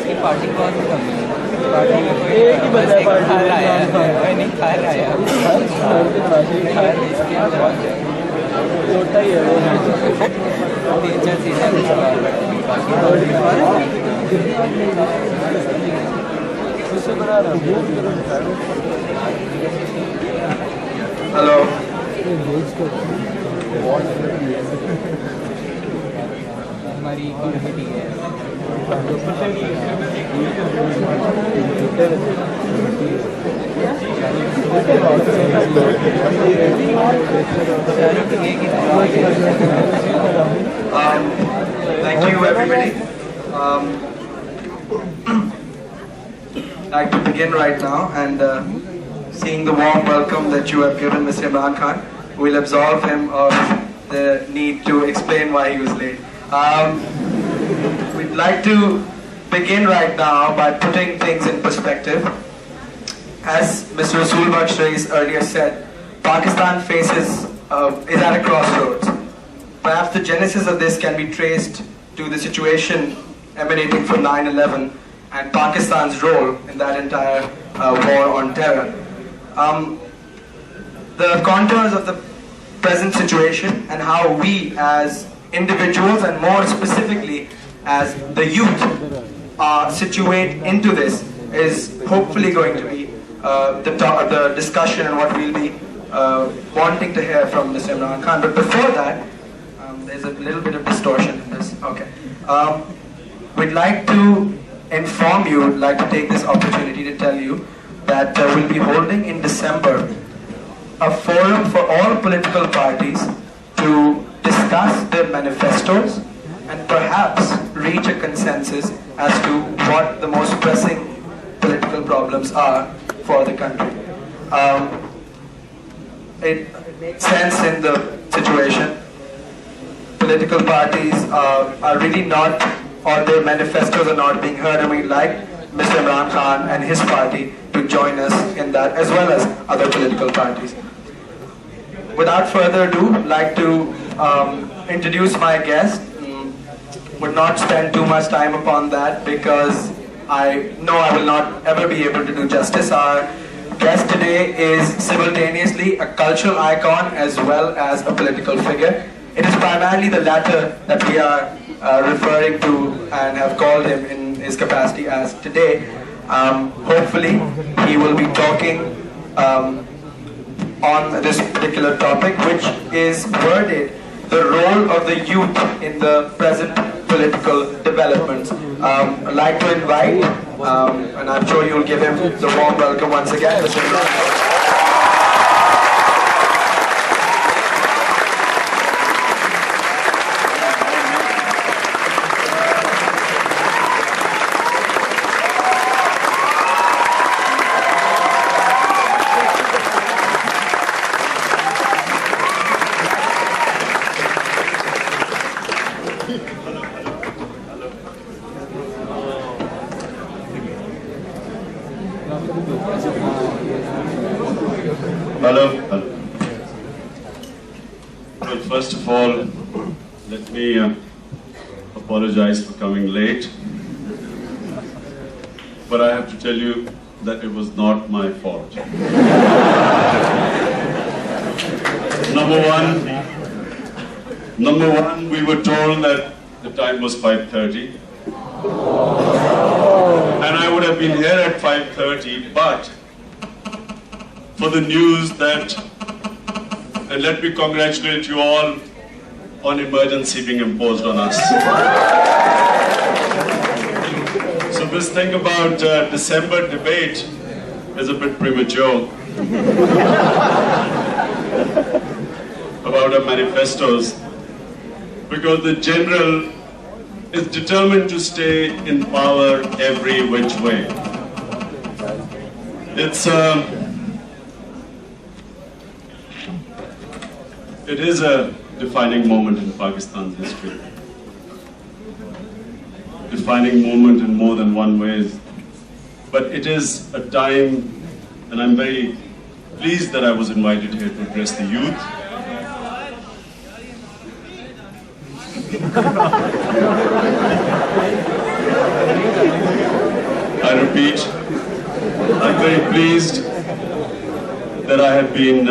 इसकी पार्टी बहुत कम है। पार्टी में कोई एक ही बंदा पार्टी खा रहा है, नहीं खा रहा है, छोटा ही है वो, टीचर सीधा उससे बना रहा। हेलो, हमारी कम्युनिटी है। Thank you, everybody. I'd like to begin right now and seeing the warm welcome that you have given Mr. Imran Khan, we'll absolve him of the need to explain why he was late. We'd like to begin right now by putting things in perspective. As Mr. Rasool Baksh Rais earlier said, Pakistan is at a crossroads. Perhaps the genesis of this can be traced to the situation emanating from 9/11 and Pakistan's role in that entire war on terror. The contours of the present situation and how we as individuals and more specifically as the youth situate into this is hopefully going to be the discussion and what we'll be wanting to hear from Mr. Imran Khan. But before that, there's a little bit of distortion in this. Okay. We'd like to inform you, would like to take this opportunity to tell you that we'll be holding in December a forum for all political parties to discuss their manifestos and perhaps reach a consensus as to what the most pressing political problems are for the country. It makes sense in the situation. Political parties are really not, or their manifestos are not being heard, and we'd like Mr. Imran Khan and his party to join us in that, as well as other political parties. Without further ado, I'd like to introduce my guest. Would not spend too much time upon that because I know I will not ever be able to do justice. Our guest today is simultaneously a cultural icon as well as a political figure. It is primarily the latter that we are referring to and have called him in his capacity as today. Hopefully he will be talking on this particular topic, which is worded the role of the youth in the present political developments. I'd like to invite, and I'm sure you'll give him the warm welcome once again, Mr. Imran. Hello. Well, first of all, let me apologize for coming late. But I have to tell you that it was not my fault. Number one, we were told that the time was 5:30. And I would have been here at 5:30, but for the news that, and let me congratulate you all on emergency being imposed on us. Because think about December debate is a bit premature about our manifestos, because the general is determined to stay in power every which way. It is a defining moment in Pakistan's history. Defining moment in more than one way. But it is a time, and I'm very pleased that I was invited here to address the youth. I repeat, I'm very pleased that I have been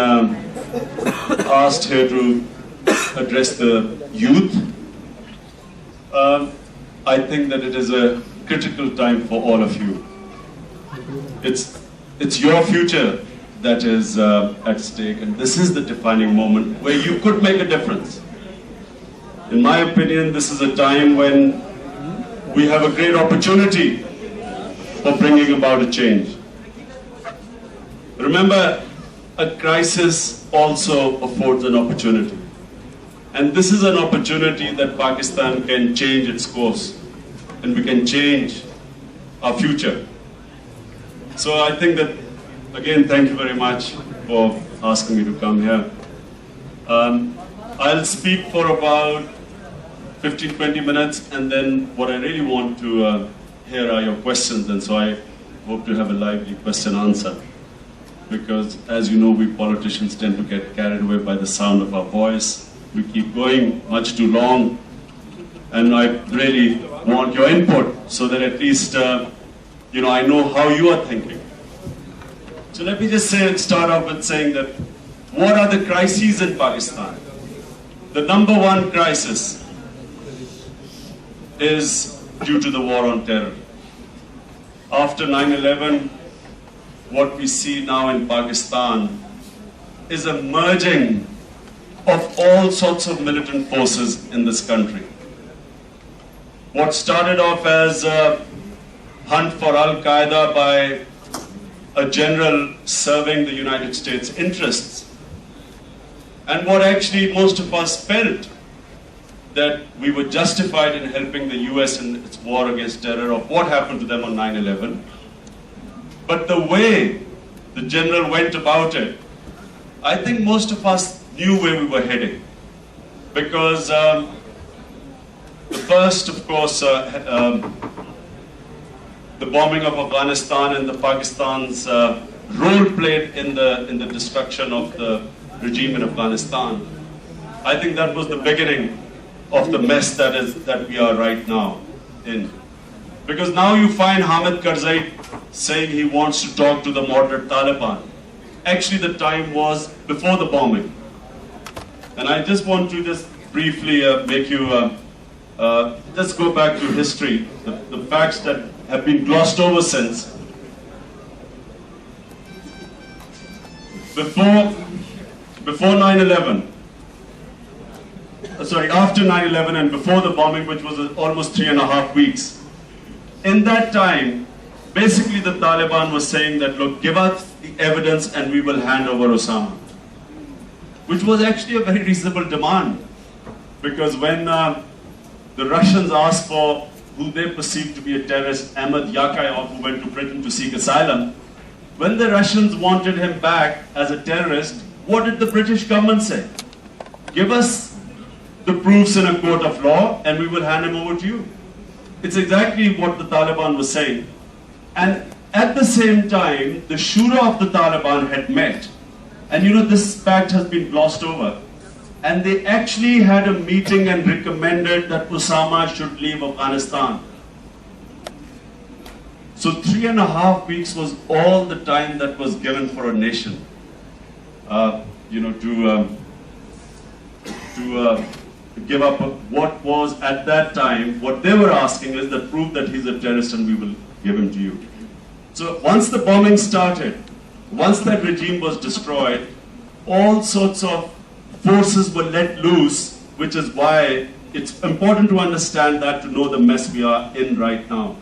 asked here to address the youth. I think that it is a critical time for all of you. It's your future that is at stake, and this is the defining moment where you could make a difference. In my opinion, this is a time when we have a great opportunity for bringing about a change. Remember, a crisis also affords an opportunity. And this is an opportunity that Pakistan can change its course, and we can change our future. So I think that, again, thank you very much for asking me to come here. I'll speak for about 15-20 minutes, and then what I really want to hear are your questions, and so I hope to have a lively question answer. Because as you know, we politicians tend to get carried away by the sound of our voice. We keep going much too long, and I really want your input so that at least I know how you are thinking. So let me just start off with saying that what are the crises in Pakistan? The number one crisis is due to the war on terror. After 9/11, what we see now in Pakistan is a merging of all sorts of militant forces in this country. What started off as a hunt for Al-Qaeda by a general serving the United States interests, and what actually most of us felt that we were justified in helping the US in its war against terror of what happened to them on 9/11. But the way the general went about it, I think most of us knew where we were heading. Because the first, of course, the bombing of Afghanistan and the Pakistan's role played in the destruction of the regime in Afghanistan, I think that was the beginning of the mess that we are right now in. Because now you find Hamid Karzai saying he wants to talk to the moderate Taliban. Actually, the time was before the bombing. And I just want to briefly make you, let's go back to history, the facts that have been glossed over since. Before 9/11, after 9/11 and before the bombing, which was almost 3.5 weeks, in that time, basically the Taliban was saying that, look, give us the evidence and we will hand over Osama. Which was actually a very reasonable demand. Because when the Russians asked for who they perceived to be a terrorist, Ahmed Yakayov, who went to Britain to seek asylum, when the Russians wanted him back as a terrorist, what did the British government say? Give us the proofs in a court of law and we will hand him over to you. It's exactly what the Taliban was saying. And at the same time, the Shura of the Taliban had met. And this fact has been glossed over. And they actually had a meeting and recommended that Osama should leave Afghanistan. So 3.5 weeks was all the time that was given for a nation, to give up what was at that time. What they were asking is the proof that he's a terrorist and we will give him to you. So once the bombing started, once that regime was destroyed, all sorts of forces were let loose, which is why it's important to understand that to know the mess we are in right now.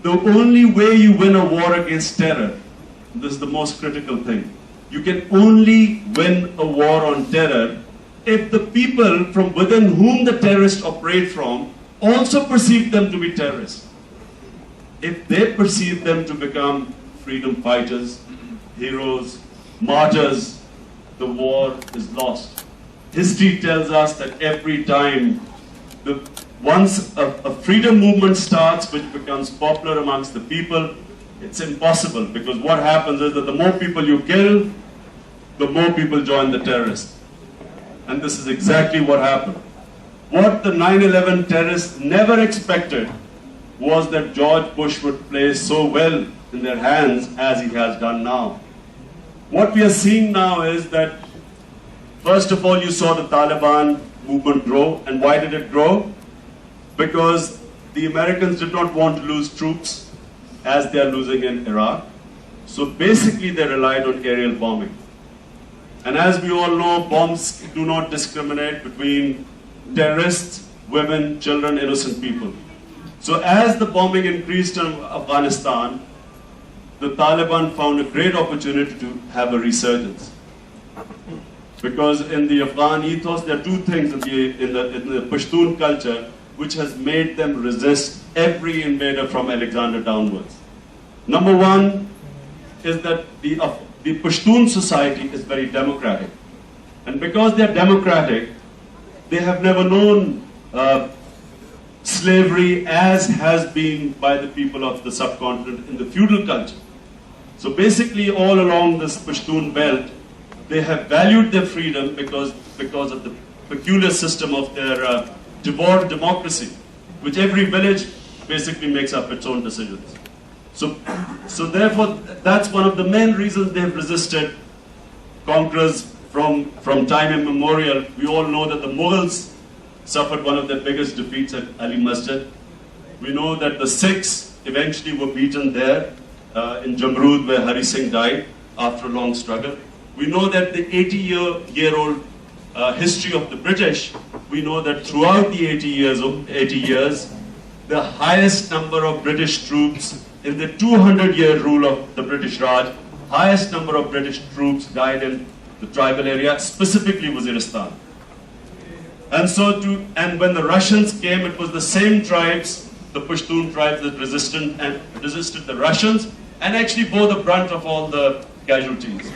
the only way you win a war against terror, this is the most critical thing, you can only win a war on terror if the people from within whom the terrorists operate from also perceive them to be terrorists. If they perceive them to become freedom fighters, heroes, martyrs, the war is lost. History tells us that every time, once a freedom movement starts which becomes popular amongst the people, it's impossible, because what happens is that the more people you kill, the more people join the terrorists. And this is exactly what happened. What the 9/11 terrorists never expected was that George Bush would play so well in their hands as he has done now. What we are seeing now is that, first of all, you saw the Taliban movement grow. And why did it grow? Because the Americans did not want to lose troops as they are losing in Iraq. So basically they relied on aerial bombing. And as we all know, bombs do not discriminate between terrorists, women, children, innocent people. So as the bombing increased in Afghanistan, the Taliban found a great opportunity to have a resurgence. Because in the Afghan ethos, there are two things in the Pashtun culture which has made them resist every invader from Alexander downwards. Number one is that the Pashtun society is very democratic. And because they are democratic, they have never known slavery as has been by the people of the subcontinent in the feudal culture. So basically all along this Pashtun belt, they have valued their freedom because of the peculiar system of their devolved democracy, which every village basically makes up its own decisions. So therefore, that's one of the main reasons they have resisted conquerors from time immemorial. We all know that the Mughals suffered one of their biggest defeats at Ali Masjid. We know that the Sikhs eventually were beaten there in Jamrud, where Hari Singh died after a long struggle. We know that the 80-year-old history of the British, we know that throughout the 80 years, the highest number of British troops in the 200-year rule of the British Raj, highest number of British troops died in the tribal area, specifically Waziristan. And when the Russians came, it was the same tribes, the Pashtun tribes, that resisted the Russians, and actually bore the brunt of all the casualties.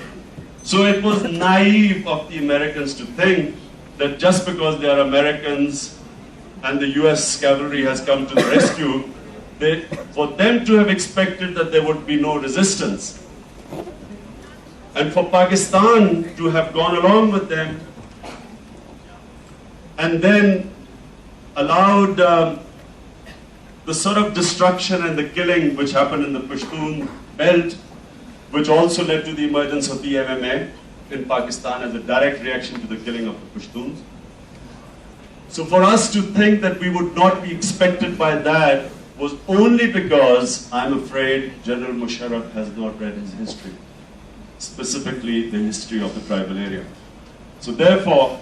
So it was naive of the Americans to think that just because they are Americans and the US cavalry has come to the rescue, for them to have expected that there would be no resistance. And for Pakistan to have gone along with them and then allowed the sort of destruction and the killing which happened in the Pashtun belt, which also led to the emergence of the MMA in Pakistan as a direct reaction to the killing of the Pashtuns. So for us to think that we would not be expected by that was only because, I'm afraid, General Musharraf has not read his history, specifically the history of the tribal area. So therefore,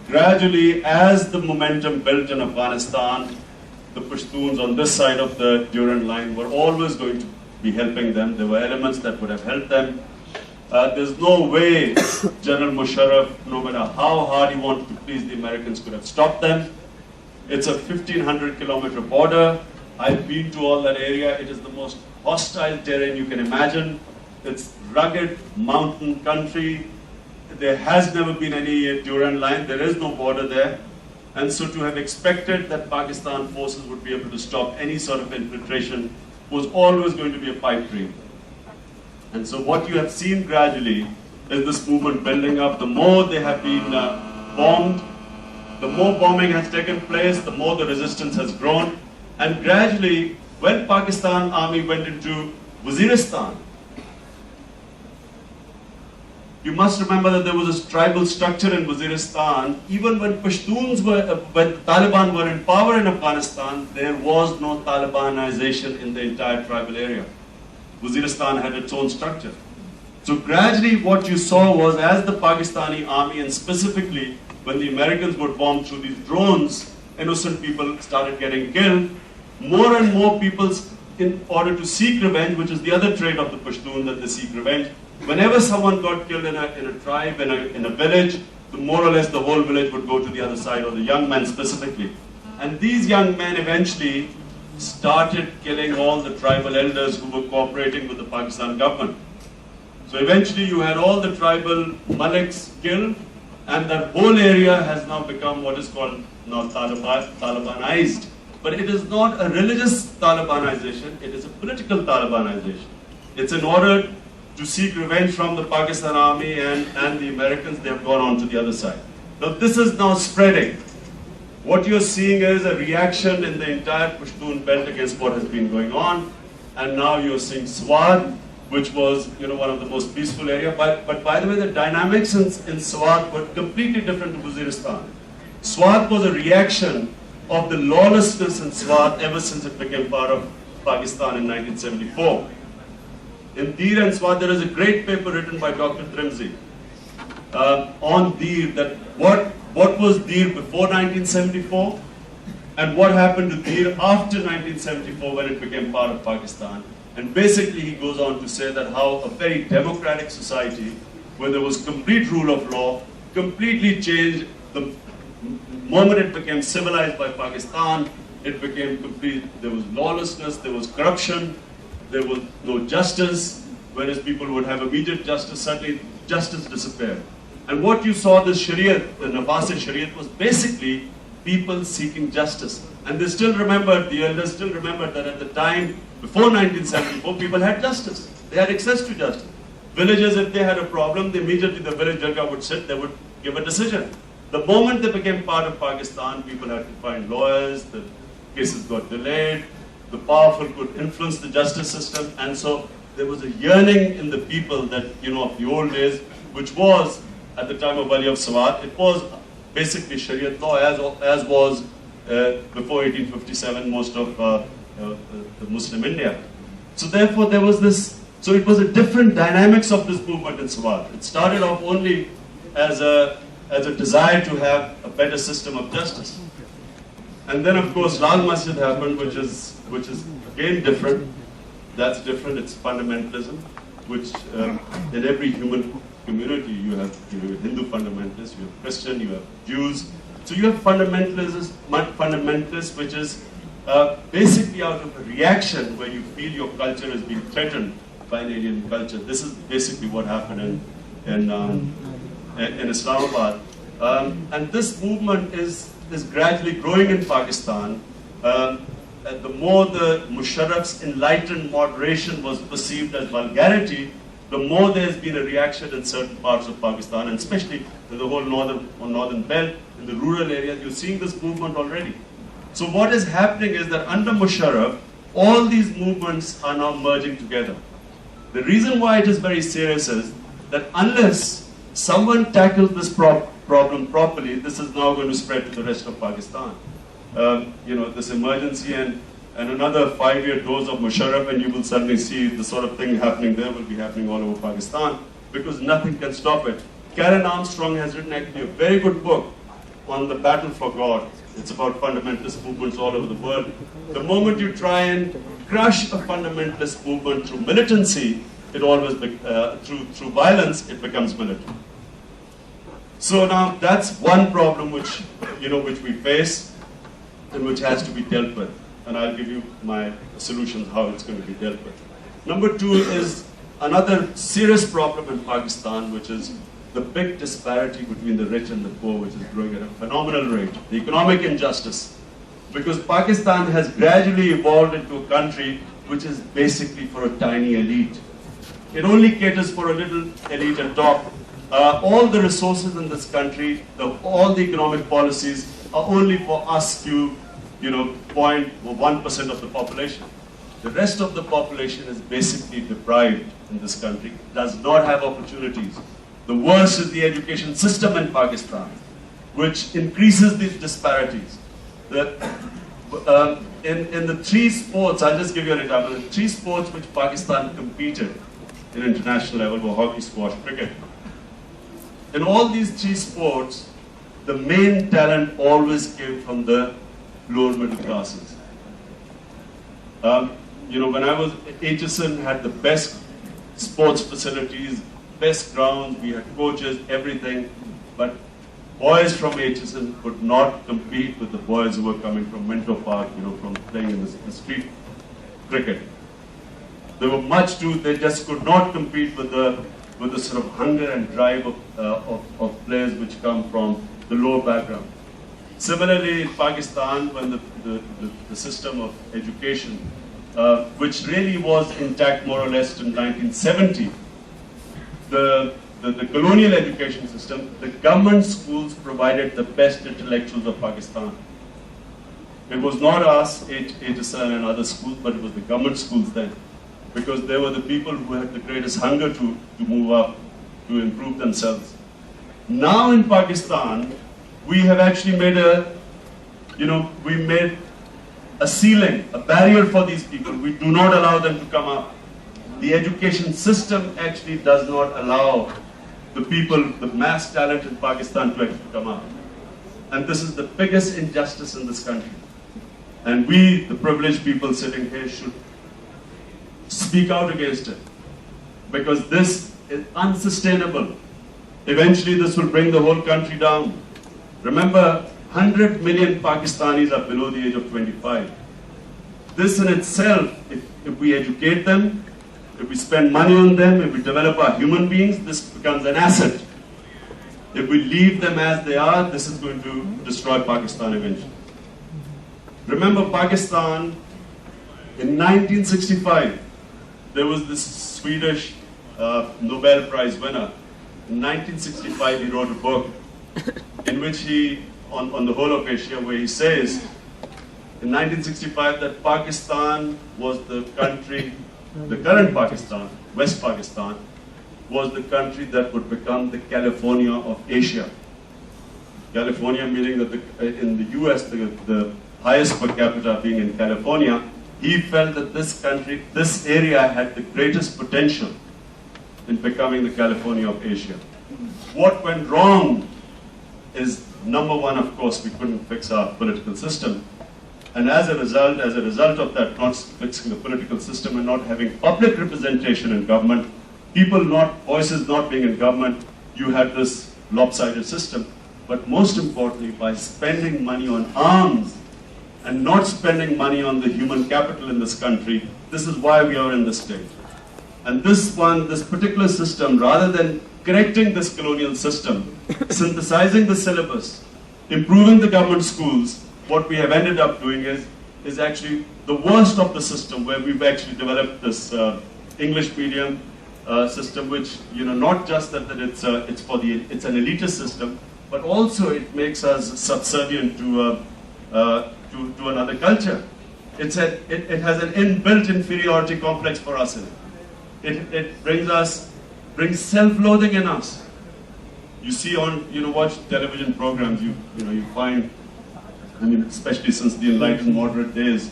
gradually, as the momentum built in Afghanistan, the Pashtuns on this side of the Durand line were always going to be helping them. There were elements that would have helped them. There's no way General Musharraf, no matter how hard he wanted to please the Americans, could have stopped them. It's a 1,500-kilometer border. I've been to all that area. It is the most hostile terrain you can imagine. It's rugged mountain country. There has never been any Durand line. There is no border there. And so to have expected that Pakistan forces would be able to stop any sort of infiltration was always going to be a pipe dream. And so what you have seen gradually is this movement building up. The more they have been bombed, the more bombing has taken place, the more the resistance has grown. And gradually, when Pakistan army went into Waziristan, you must remember that there was a tribal structure in Waziristan. Even when when the Taliban were in power in Afghanistan, there was no Talibanization in the entire tribal area. Waziristan had its own structure. So gradually what you saw was, as the Pakistani army, and specifically when the Americans were bombed through these drones, innocent people started getting killed, more and more people's in order to seek revenge, which is the other trait of the Pashtun, that they seek revenge. Whenever someone got killed in a tribe, in a village, more or less the whole village would go to the other side, or the young men specifically. And these young men eventually started killing all the tribal elders who were cooperating with the Pakistan government. So eventually you had all the tribal Maliks killed, and that whole area has now become what is called now Talibanized. But it is not a religious Talibanization, it is a political Talibanization. It's in order to seek revenge from the Pakistan army and the Americans. They have gone on to the other side. Now this is now spreading. What you're seeing is a reaction in the entire Pashtun belt against what has been going on. And now you're seeing Swat, which was one of the most peaceful areas. But by the way, the dynamics in Swat were completely different to Waziristan. Swat was a reaction of the lawlessness in Swat ever since it became part of Pakistan in 1974. In Dir and Swat, there is a great paper written by Dr. Trimzi on Dir, that what was Dir before 1974 and what happened to Dir after 1974 when it became part of Pakistan. And basically he goes on to say that how a very democratic society where there was complete rule of law completely changed the moment it became civilized by Pakistan. It became complete, there was lawlessness, there was corruption, there was no justice, whereas people would have immediate justice. Suddenly justice disappeared. And what you saw, this Shariat, the Nafas Shariat, was basically people seeking justice. And they still remembered, the elders still remembered that at the time, before 1974, people had justice. They had access to justice. Villagers, if they had a problem, immediately the village Jarga would sit, they would give a decision. The moment they became part of Pakistan, people had to find lawyers, the cases got delayed, the powerful could influence the justice system, and so there was a yearning in the people that, of the old days, which was, at the time of Wali of Swat, it was basically Shariat law, as was before 1857 most of the Muslim India. So therefore there was this, so it was a different dynamics of this movement in Swat. It started off only as a desire to have a better system of justice. And then of course Lal Masjid happened, which is again different. That's different, it's fundamentalism, which in every human community you have Hindu fundamentalists, you have Christian, you have Jews. So you have fundamentalists, which is basically out of a reaction where you feel your culture is being threatened by an alien culture. This is basically what happened in Islamabad. And this movement is gradually growing in Pakistan. And the more the Musharraf's enlightened moderation was perceived as vulgarity, the more there's been a reaction in certain parts of Pakistan, and especially in the whole northern belt, in the rural areas. You're seeing this movement already. So what is happening is that under Musharraf, all these movements are now merging together. The reason why it is very serious is that unless someone tackles this problem properly, this is now going to spread to the rest of Pakistan. This emergency and another 5-year dose of Musharraf, and you will suddenly see the sort of thing happening there will be happening all over Pakistan, because nothing can stop it. Karen Armstrong has written actually a very good book on the battle for God. It's about fundamentalist movements all over the world. The moment you try and crush a fundamentalist movement through militancy, it always through violence, it becomes militant. So now that's one problem which we face and which has to be dealt with. And I'll give you my solutions how it's going to be dealt with. Number two is another serious problem in Pakistan, which is the big disparity between the rich and the poor, which is growing at a phenomenal rate. The economic injustice. Because Pakistan has gradually evolved into a country which is basically for a tiny elite. It only caters for a little elite at top. All the resources in this country, all the economic policies are only for us few, 0.1% of the population. The rest of the population is basically deprived in this country, does not have opportunities. The worst is the education system in Pakistan, which increases these disparities. In the 3 sports, I'll just give you an example, the 3 sports which Pakistan competed in international level were hockey, squash, cricket. In all these 3 sports, the main talent always came from the lower middle classes. when I was at HSN, had the best sports facilities, best grounds, we had coaches, everything, but boys from HSN could not compete with the boys who were coming from Minto Park, from playing in the street cricket. They were they just could not compete with the sort of hunger and drive of players which come from the lower background. Similarly, in Pakistan, when the system of education, which really was intact more or less in 1970, the colonial education system, the government schools provided the best intellectuals of Pakistan. It was not us, HSN and other schools, but it was the government schools then, because they were the people who had the greatest hunger to move up, to improve themselves. Now in Pakistan, we have actually made we made a ceiling, a barrier for these people. We do not allow them to come up. The education system actually does not allow the people, the mass talent in Pakistan to actually come up. And this is the biggest injustice in this country. And we, the privileged people sitting here, should speak out against it. Because this is unsustainable. Eventually this will bring the whole country down. Remember, 100 million Pakistanis are below the age of 25. This in itself, if we educate them, if we spend money on them, if we develop our human beings, this becomes an asset. If we leave them as they are, this is going to destroy Pakistan eventually. Remember Pakistan, in 1965, there was this Swedish Nobel Prize winner. In 1965, he wrote a book in which he, on the whole of Asia, where he says, in 1965, that Pakistan was the country, the current Pakistan, West Pakistan, was the country that would become the California of Asia. California meaning that in the US, the highest per capita being in California, he felt that this country, this area had the greatest potential in becoming the California of Asia. What went wrong is, number one, of course, we couldn't fix our political system. And as a result of that, not fixing the political system and not having public representation in government, voices not being in government, you had this lopsided system. But most importantly, by spending money on arms and not spending money on the human capital in this country, this is why we are in this state. And this particular system, rather than correcting this colonial system, synthesizing the syllabus, improving the government schools, what we have ended up doing is actually the worst of the system, where we've actually developed this English medium system, which, not just that it's an elitist system, but also it makes us subservient to another culture. It has an inbuilt inferiority complex for us in it. It brings self-loathing in us. You see watch television programs, you find, especially since the enlightened moderate days,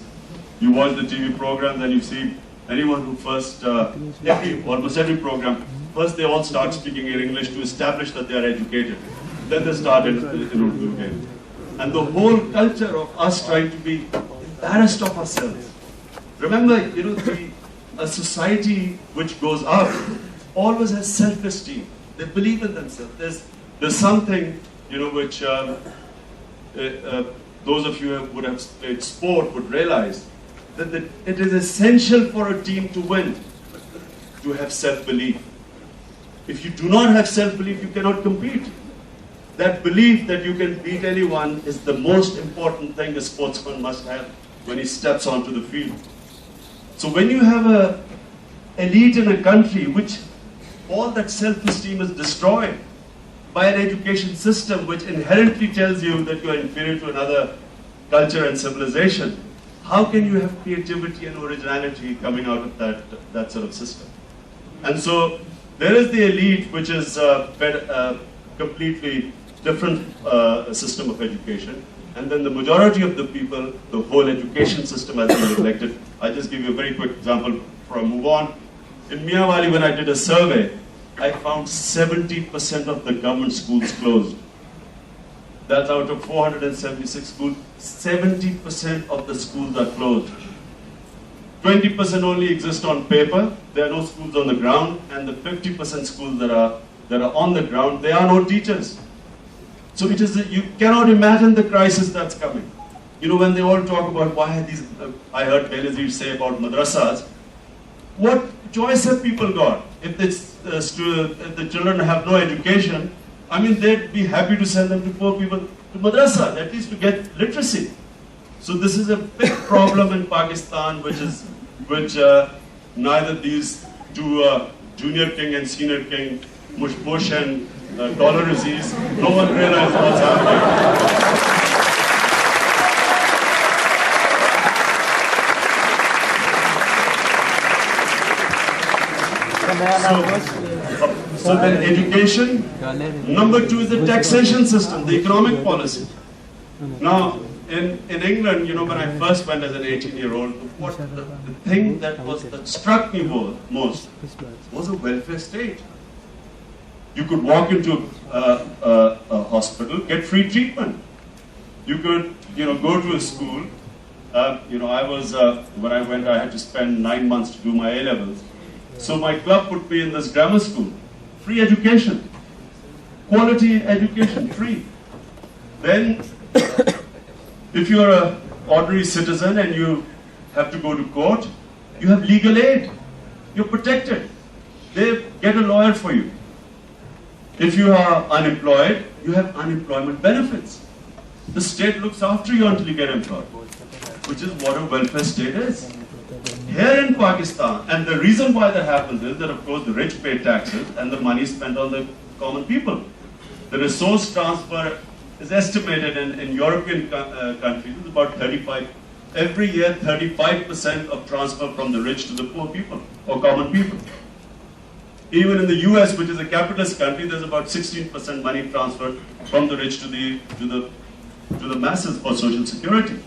you watch the TV programs and you see anyone who almost every program, first they all start speaking in English to establish that they are educated. Then they start in Urdu again. And the whole culture of us trying to be embarrassed of ourselves. Remember, a society which goes up always has self-esteem. They believe in themselves. There's something, which those of you who would have played sport would realize, that it is essential for a team to win, to have self-belief. If you do not have self-belief, you cannot compete. That belief that you can beat anyone is the most important thing a sportsman must have when he steps onto the field. So when you have an elite in a country which all that self-esteem is destroyed by an education system which inherently tells you that you are inferior to another culture and civilization, how can you have creativity and originality coming out of that sort of system? And so there is the elite, which is a completely different system of education, and then the majority of the people, the whole education system has been neglected. I'll just give you a very quick example before I move on. In Miyawali, when I did a survey, I found 70% of the government schools closed. That's out of 476 schools, 70% of the schools are closed. 20% only exist on paper. There are no schools on the ground, and the 50% schools that are on the ground, there are no teachers. So it is you cannot imagine the crisis that's coming. You know, when they all talk about why these, I heard Benazir say about madrasas, what choice have people got? If the children have no education, I mean, they'd be happy to send them to poor people to madrasa, at least to get literacy. So this is a big problem in Pakistan, which neither these two junior king and senior king, Bush and Dollar Aziz, no one realized what's happening. So then education. Number two is the taxation system, the economic policy. Now, in England, you know, when I first went as an 18-year-old, the thing that struck me most was a welfare state. You could walk into a hospital, get free treatment. You could, you know, go to a school. You know, when I went, I had to spend 9 months to do my A-levels. So my club put me in this grammar school. Free education. Quality education, free. Then, if you're an ordinary citizen and you have to go to court, you have legal aid. You're protected. They get a lawyer for you. If you are unemployed, you have unemployment benefits. The state looks after you until you get employed, which is what a welfare state is. Here in Pakistan, and the reason why that happens is that, of course, the rich pay taxes and the money is spent on the common people. The resource transfer is estimated in European countries is about 35. Every year, 35% of transfer from the rich to the poor people or common people. Even in the US, which is a capitalist country, there's about 16% money transferred from the rich to the masses for social security.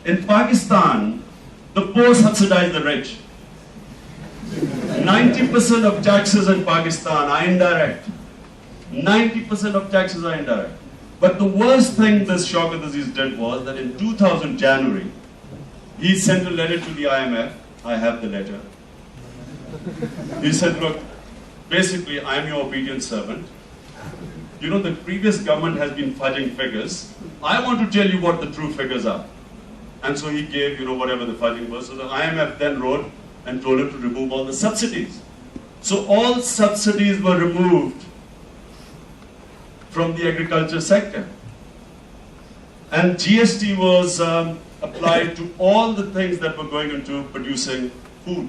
In Pakistan, the poor subsidize the rich. 90% of taxes in Pakistan are indirect. 90% of taxes are indirect. But the worst thing this Shaukat Aziz did was that in 2000 January, he sent a letter to the IMF. I have the letter. He said, look, basically, I am your obedient servant. You know, the previous government has been fudging figures. I want to tell you what the true figures are. And so he gave, you know, whatever the fudging was. So the IMF then wrote and told him to remove all the subsidies. So all subsidies were removed from the agriculture sector. And GST was applied to all the things that were going into producing food.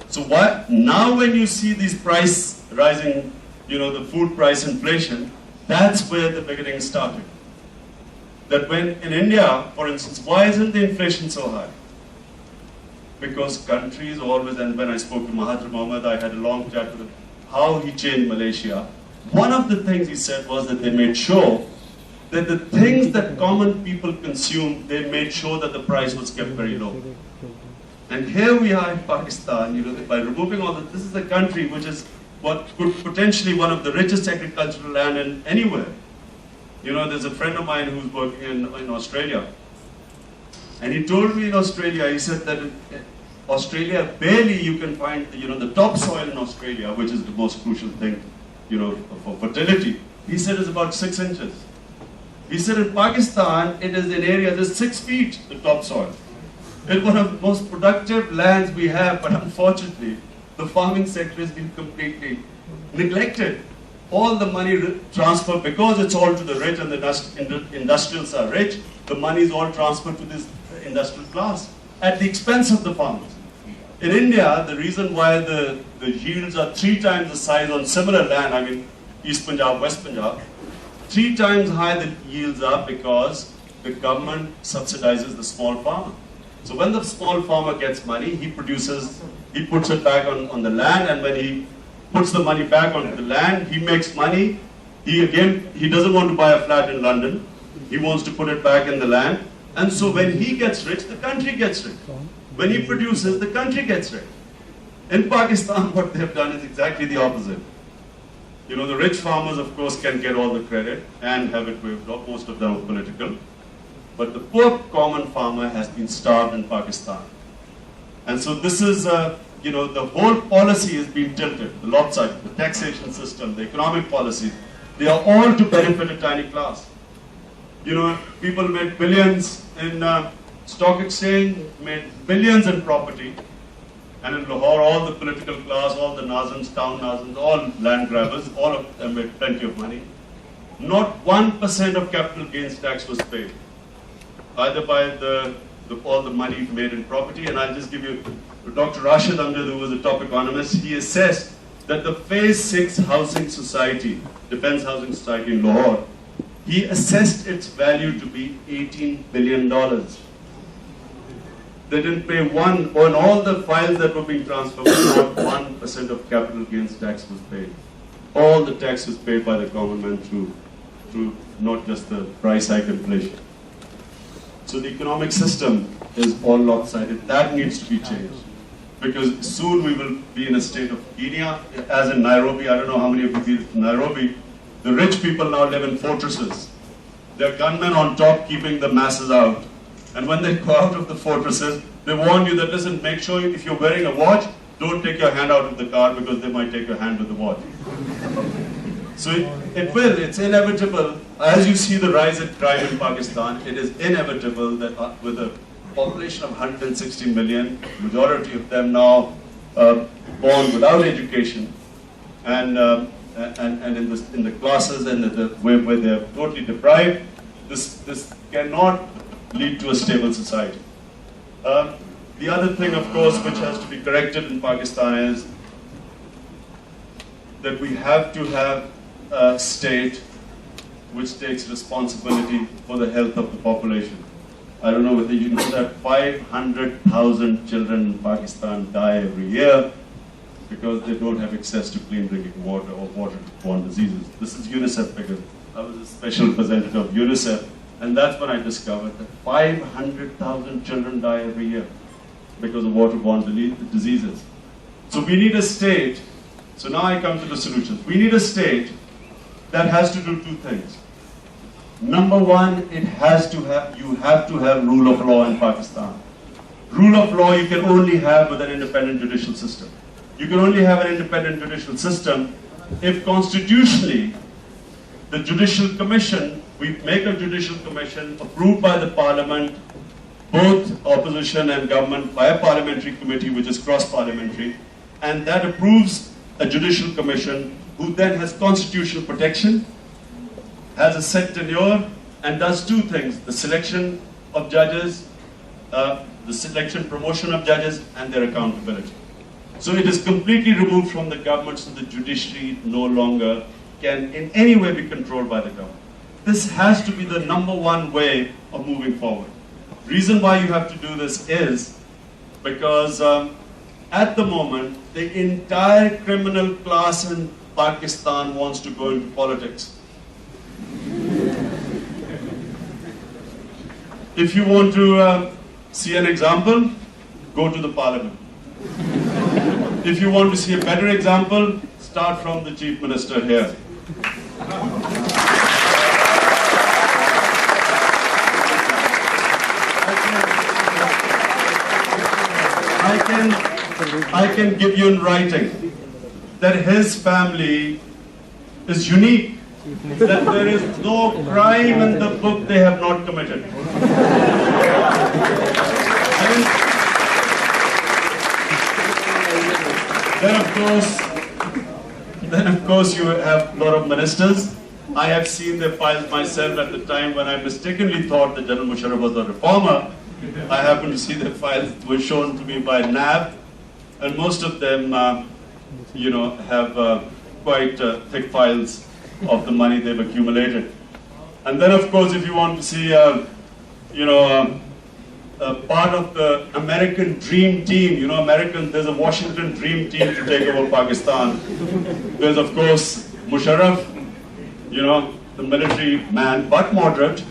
So now when you see these price rising, you know, the food price inflation, that's where the beginning started. That when in India, for instance, why isn't the inflation so high? Because countries always, and when I spoke to Mahathir Mohamad, I had a long chat with him, how he changed Malaysia. One of the things he said was that they made sure that the things that common people consume, they made sure that the price was kept very low. And here we are in Pakistan, you know, by removing all this is a country which is what could potentially one of the richest agricultural land in anywhere. You know, there's a friend of mine who's working in Australia. And he told me in Australia, he said that in Australia, barely you can find, you know, the topsoil in Australia, which is the most crucial thing, you know, for fertility. He said is about 6 inches. He said in Pakistan, it is in areas that's 6 feet, the topsoil. It's one of the most productive lands we have, but unfortunately, the farming sector has been completely neglected. All the money transferred, because it's all to the rich and the industrials are rich, the money is all transferred to this industrial class at the expense of the farmers. In India, the reason why the yields are 3 times the size on similar land, I mean, East Punjab, West Punjab, 3 times higher the yields are because the government subsidizes the small farmer. So when the small farmer gets money, he puts it back on the land, and when he puts the money back onto the land, he makes money. He doesn't want to buy a flat in London. He wants to put it back in the land. And so when he gets rich, the country gets rich. When he produces, the country gets rich. In Pakistan, what they've done is exactly the opposite. You know, the rich farmers, of course, can get all the credit and have it waived off. Most of them are political. But the poor common farmer has been starved in Pakistan. And so this is, the whole policy is being tilted, the lopsided, the taxation system, the economic policies, they are all to benefit a tiny class. People made billions in stock exchange, made billions in property, and in Lahore, all the political class, all the Nazans, town Nazans, all land grabbers, all of them made plenty of money. Not 1% of capital gains tax was paid, either by all the money made in property. And I'll just give you, Dr. Rashid Amjad, who was a top economist, he assessed that the Phase 6 housing society, Defense Housing Society in Lahore, he assessed its value to be $18 billion. They didn't pay on all the files that were being transferred, not 1% of capital gains tax was paid. All the tax was paid by the common man through not just the price hike inflation. So the economic system is all lopsided. That needs to be changed. Because soon we will be in a state of Kenya, as in Nairobi. I don't know how many of you been to Nairobi. The rich people now live in fortresses. There are gunmen on top keeping the masses out. And when they go out of the fortresses, they warn you that, listen, make sure if you're wearing a watch, don't take your hand out of the car because they might take your hand with the watch. So it's inevitable. As you see the rise in crime in Pakistan, it is inevitable that with a population of 160 million, majority of them now born without education, and in the classes and where they're totally deprived, this cannot lead to a stable society. The other thing, of course, which has to be corrected in Pakistan is that we have to have a state which takes responsibility for the health of the population. I don't know whether you know that 500,000 children in Pakistan die every year because they don't have access to clean drinking water or water-borne diseases. This is UNICEF figure. I was a special representative of UNICEF, and that's when I discovered that 500,000 children die every year because of waterborne diseases. So we need a state, so now I come to the solutions. We need a state that has to do two things. Number one, you have to have rule of law in Pakistan. Rule of law you can only have with an independent judicial system. You can only have an independent judicial system if constitutionally the judicial commission, we make a judicial commission approved by the parliament, both opposition and government, by a parliamentary committee which is cross-parliamentary, and that approves a judicial commission who then has constitutional protection, has a set tenure, and does two things: the selection of judges, the selection, promotion of judges, and their accountability. So it is completely removed from the government, so the judiciary no longer can in any way be controlled by the government. This has to be the number one way of moving forward. Reason why you have to do this is because at the moment, the entire criminal class in Pakistan wants to go into politics. If you want to see an example, go to the parliament. If you want to see a better example, start from the chief minister here. I can give you in writing that his family is unique, that there is no crime in the book they have not committed. Then of course you have a lot of ministers. I have seen their files myself at the time when I mistakenly thought that General Musharraf was a reformer. I happened to see their files were shown to me by NAB, and most of them, have quite thick files of the money they've accumulated. And then, of course, if you want to see, part of the American dream team, there's a Washington dream team to take over Pakistan. There's, of course, Musharraf, the military man, but moderate.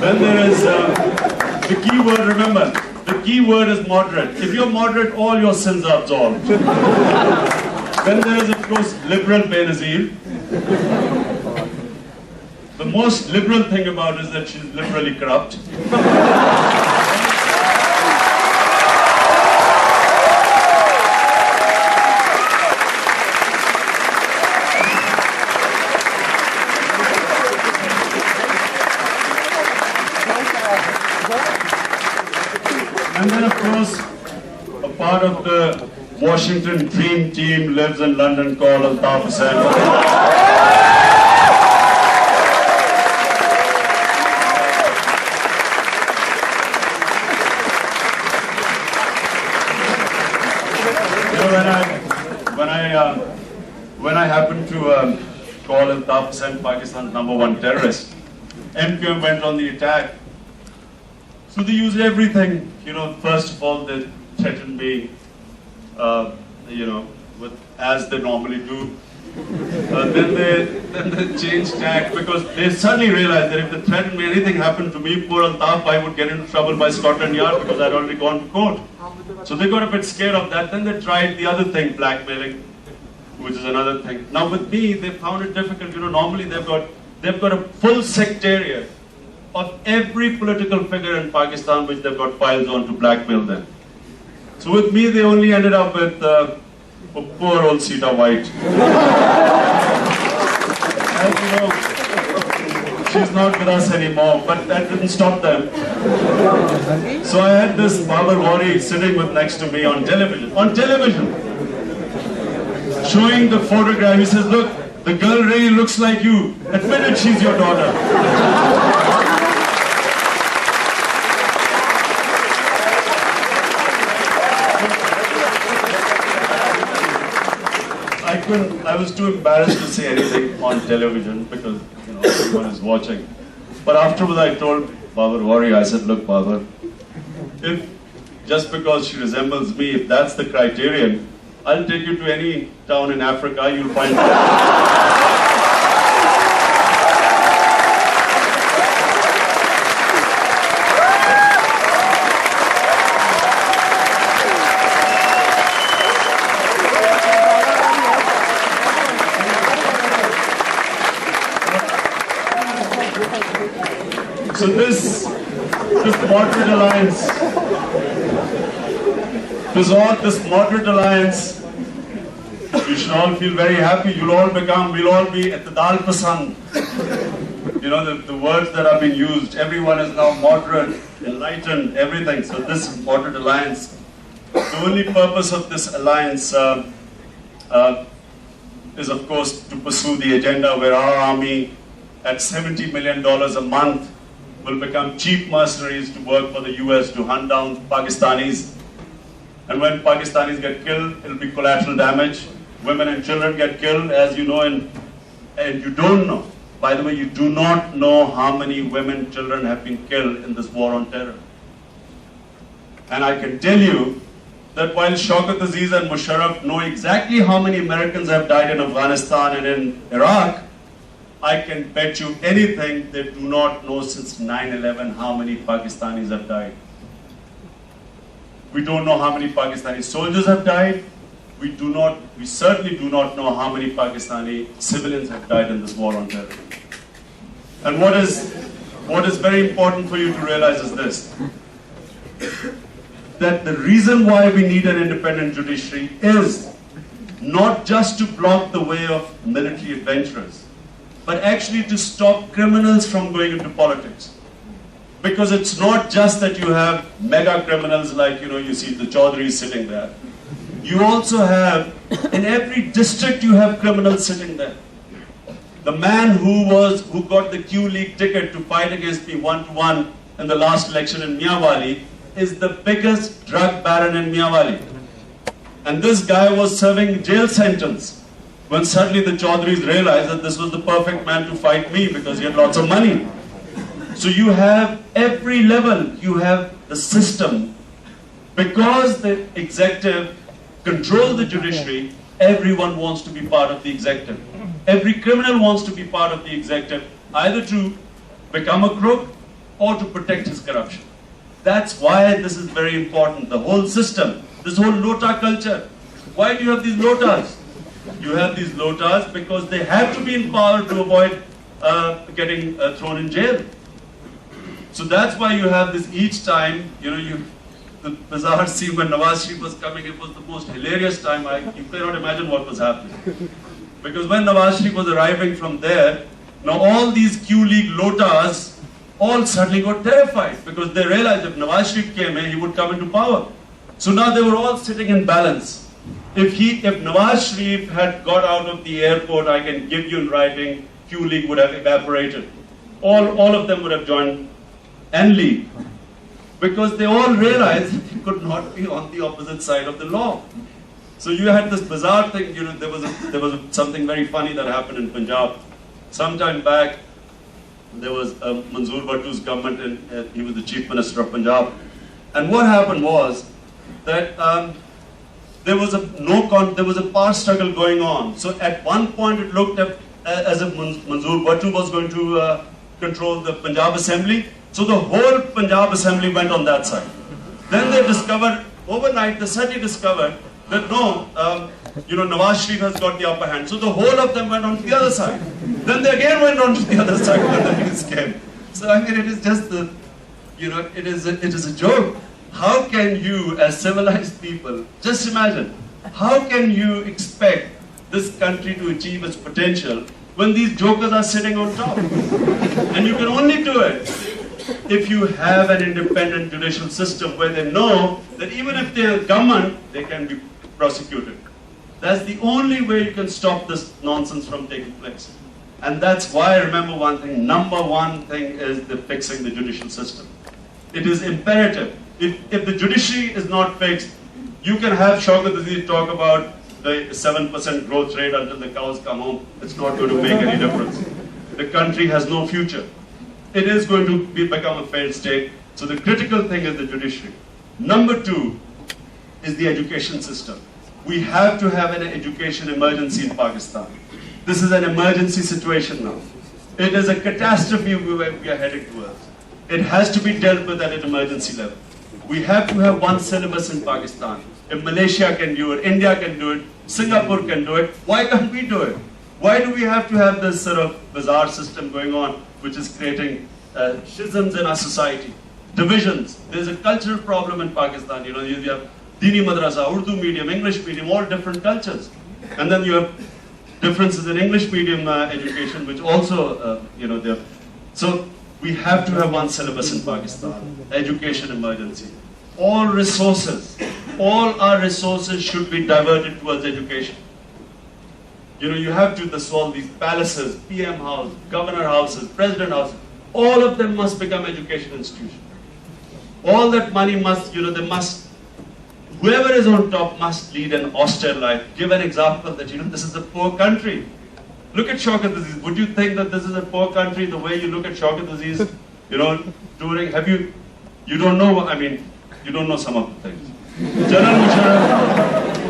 Then there is the key word, remember, the key word is moderate. If you're moderate, all your sins are absolved. Then there is, of course, liberal Benazir. The most liberal thing about her is that she's liberally corrupt. And then, of course, a part of the Washington dream team lives in London called Altaf Hussain. When I happened to call Altaf Hussain Pakistan's #1 terrorist, MQM went on the attack. So they used everything. First of all, they threatened me, as they normally do. Then they changed tack because they suddenly realized that if they threatened me, anything happened to me, poor Altaf, I would get into trouble by Scotland Yard because I'd already gone to court. So they got a bit scared of that. Then they tried the other thing, blackmailing, which is another thing. Now with me, they found it difficult. Normally they've got a full secretariat of every political figure in Pakistan which they've got files on to blackmail them. So with me, they only ended up with poor old Sita White. As you know, she's not with us anymore, but that didn't stop them. So I had this Babar Wari sitting next to me on television, showing the photograph. He says, look, the girl really looks like you. Admit it, she's your daughter. I was too embarrassed to say anything on television because everyone is watching. But afterwards I told Babar Wari, I said, look Babar, if just because she resembles me, if that's the criterion, I'll take you to any town in Africa, you'll find So this moderate alliance, this moderate alliance, you should all feel very happy. We'll all be I'tidal Pasand. The words that have been used, everyone is now moderate, enlightened, everything. So this moderate alliance, the only purpose of this alliance is of course to pursue the agenda where our army at $70 million a month will become cheap mercenaries to work for the US to hunt down Pakistanis. And when Pakistanis get killed, it'll be collateral damage. Women and children get killed, as you know, and you don't know. By the way, you do not know how many women, children have been killed in this war on terror. And I can tell you that while Shaukat Aziz and Musharraf know exactly how many Americans have died in Afghanistan and in Iraq, I can bet you anything they do not know since 9/11 how many Pakistanis have died. We don't know how many Pakistani soldiers have died. We certainly do not know how many Pakistani civilians have died in this war on terror. And what is very important for you to realize is this, that the reason why we need an independent judiciary is not just to block the way of military adventurers, but actually to stop criminals from going into politics. Because it's not just that you have mega criminals like, you see the Chaudhry sitting there. You also have, in every district you have criminals sitting there. The man who got the Q League ticket to fight against me 1-to-1 in the last election in Miawali is the biggest drug baron in Miawali. And this guy was serving jail sentence when suddenly the Chaudhrys realized that this was the perfect man to fight me because he had lots of money. So you have every level, you have the system. Because the executive controls the judiciary, everyone wants to be part of the executive. Every criminal wants to be part of the executive, either to become a crook or to protect his corruption. That's why this is very important. The whole system, this whole lota culture. Why do you have these lotas? You have these lotas because they have to be in power to avoid getting thrown in jail. So that's why you have this each time, the bizarre scene when Nawaz Sharif was coming, it was the most hilarious time. You cannot imagine what was happening. Because when Nawaz Sharif was arriving from there, now all these Q League lotas all suddenly got terrified because they realized if Nawaz Sharif came in, he would come into power. So now they were all sitting in balance. If Nawaz Sharif had got out of the airport, I can give you in writing, Q League would have evaporated. All of them would have joined N League. Because they all realized that they could not be on the opposite side of the law. So you had this bizarre thing, there was something very funny that happened in Punjab. Sometime back, there was Manzoor Bhattu's government, and he was the Chief Minister of Punjab. And what happened was that there was a power struggle going on. So at one point it looked as if Manzoor Bhattu was going to control the Punjab Assembly. So the whole Punjab Assembly went on that side. Then they discovered, overnight, they suddenly discovered that no, Nawaz Sharif has got the upper hand. So the whole of them went on to the other side. Then they again went on to the other side when the news came. So I mean, it is just it is a joke. How can you, as civilized people, just imagine, how can you expect this country to achieve its potential when these jokers are sitting on top? And you can only do it if you have an independent judicial system where they know that even if they are government, they can be prosecuted. That's the only way you can stop this nonsense from taking place. And that's why, remember one thing, number one thing is fixing the judicial system. It is imperative. If the judiciary is not fixed, you can have Shaukat Aziz talk about the 7% growth rate until the cows come home. It's not going to make any difference. The country has no future. It is going to become a failed state. So the critical thing is the judiciary. Number two is the education system. We have to have an education emergency in Pakistan. This is an emergency situation now. It is a catastrophe we are heading towards. It has to be dealt with at an emergency level. We have to have one syllabus in Pakistan. If Malaysia can do it, India can do it, Singapore can do it, why can't we do it? Why do we have to have this sort of bizarre system going on, which is creating schisms in our society, divisions? There's a cultural problem in Pakistan. You have Dini Madrasa, Urdu medium, English medium, all different cultures. And then you have differences in English medium education, which also, there. So we have to have one syllabus in Pakistan, education emergency. All our resources should be diverted towards education. You have to solve these palaces, PM house, governor houses, president houses. All of them must become education institutions. All that money must, whoever is on top must lead an austere life. Give an example that, this is a poor country. Look at Shaukat Aziz. Would you think that this is a poor country the way you look at Shaukat Aziz, touring? You don't know some of the things.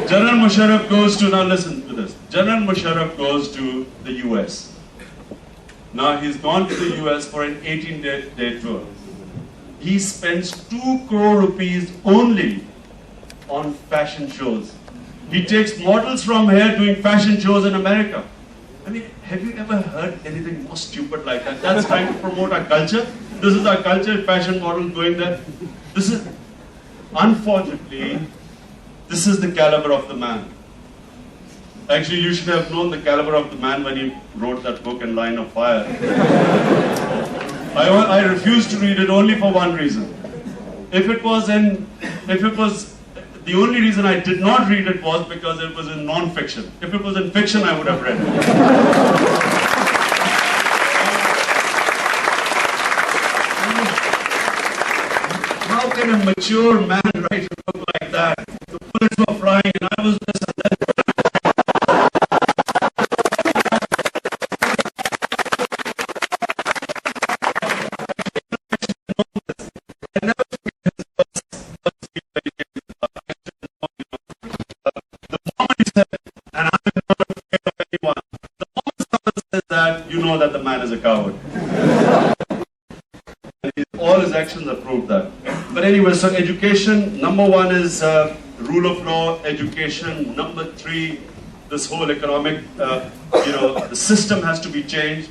General Musharraf goes to, now listen to this. General Musharraf goes to the US. Now he's gone to the US for an 18-day tour. He spends 2 crore rupees only on fashion shows. He takes models from here doing fashion shows in America. I mean, have you ever heard anything more stupid like that? That's trying to promote our culture. This is our culture, fashion models going there. Unfortunately, this is the caliber of the man. Actually, you should have known the caliber of the man when he wrote that book in Line of Fire. I refused to read it only for one reason. The only reason I did not read it was because it was in non-fiction. If it was in fiction, I would have read it. How can a mature man write a book like that? The bullets were flying and I was this and that. That the man is a coward. All his actions have proved that. But anyway, so education, number one is rule of law, education. Number 3, this whole economic, the system has to be changed.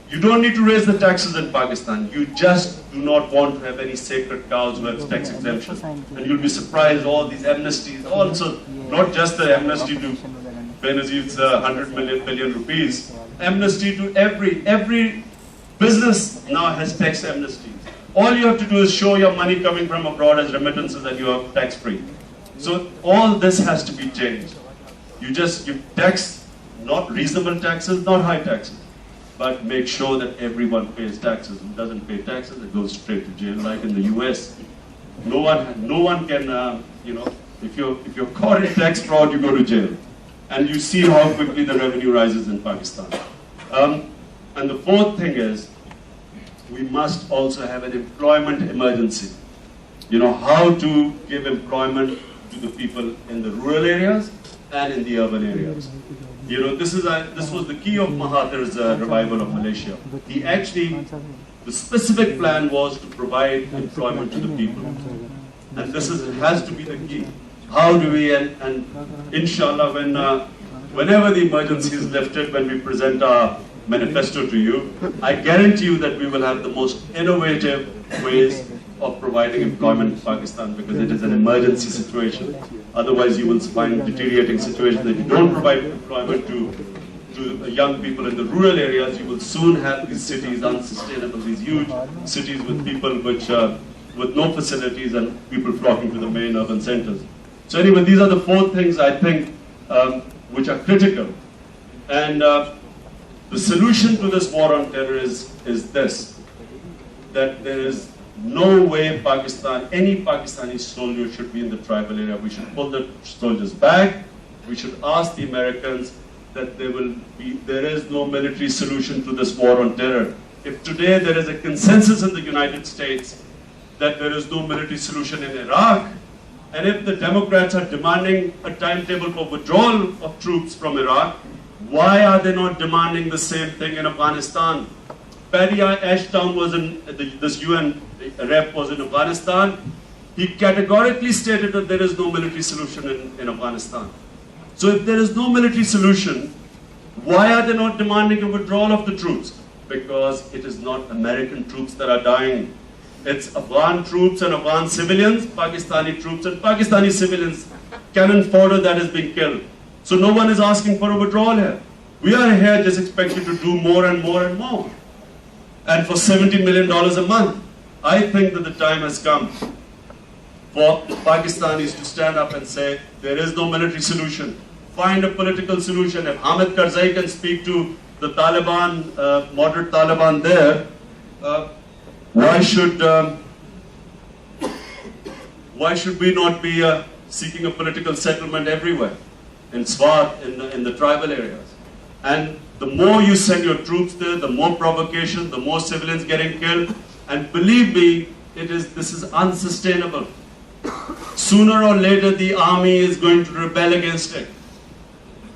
You don't need to raise the taxes in Pakistan. You just do not want to have any sacred cows who have tax exemption. And you'll be surprised, all these amnesties, also not just the amnesty to Benazir's 100 billion rupees, amnesty to every Business now has tax amnesty. All you have to do is show your money coming from abroad as remittances and you are tax free. So all this has to be changed. You tax, not reasonable taxes, not high taxes, but make sure that everyone pays taxes. Who doesn't pay taxes, it goes straight to jail, like in the US. No one can, if you're caught in tax fraud, you go to jail. And you see how quickly the revenue rises in Pakistan. And the fourth thing is, we must also have an employment emergency. How to give employment to the people in the rural areas and in the urban areas. This was the key of Mahathir's revival of Malaysia. The specific plan was to provide employment to the people. And this has to be the key. How do we, and inshallah, whenever the emergency is lifted, when we present our manifesto to you, I guarantee you that we will have the most innovative ways of providing employment in Pakistan, because it is an emergency situation. Otherwise, you will find deteriorating situations. If you don't provide employment to young people in the rural areas, you will soon have these cities unsustainable, these huge cities with people with no facilities and people flocking to the main urban centers. So anyway, these are the four things I think which are critical. And the solution to this war on terror is this, that there is no way any Pakistani soldier should be in the tribal area. We should pull the soldiers back. We should ask the Americans that there is no military solution to this war on terror. If today there is a consensus in the United States that there is no military solution in Iraq, and if the Democrats are demanding a timetable for withdrawal of troops from Iraq, why are they not demanding the same thing in Afghanistan? Paddy Ashdown was this UN rep was in Afghanistan. He categorically stated that there is no military solution in Afghanistan. So if there is no military solution, why are they not demanding a withdrawal of the troops? Because it is not American troops that are dying. It's Afghan troops and Afghan civilians, Pakistani troops and Pakistani civilians, cannon fodder that is being killed. So no one is asking for a withdrawal here. We are here just expected to do more and more and more. And for $70 million a month, I think that the time has come for Pakistanis to stand up and say, there is no military solution. Find a political solution. If Hamid Karzai can speak to the Taliban, moderate Taliban there, why should we not be seeking a political settlement everywhere? In Swat, in the tribal areas. And the more you send your troops there, the more provocation, the more civilians getting killed. And believe me, this is unsustainable. Sooner or later, the army is going to rebel against it.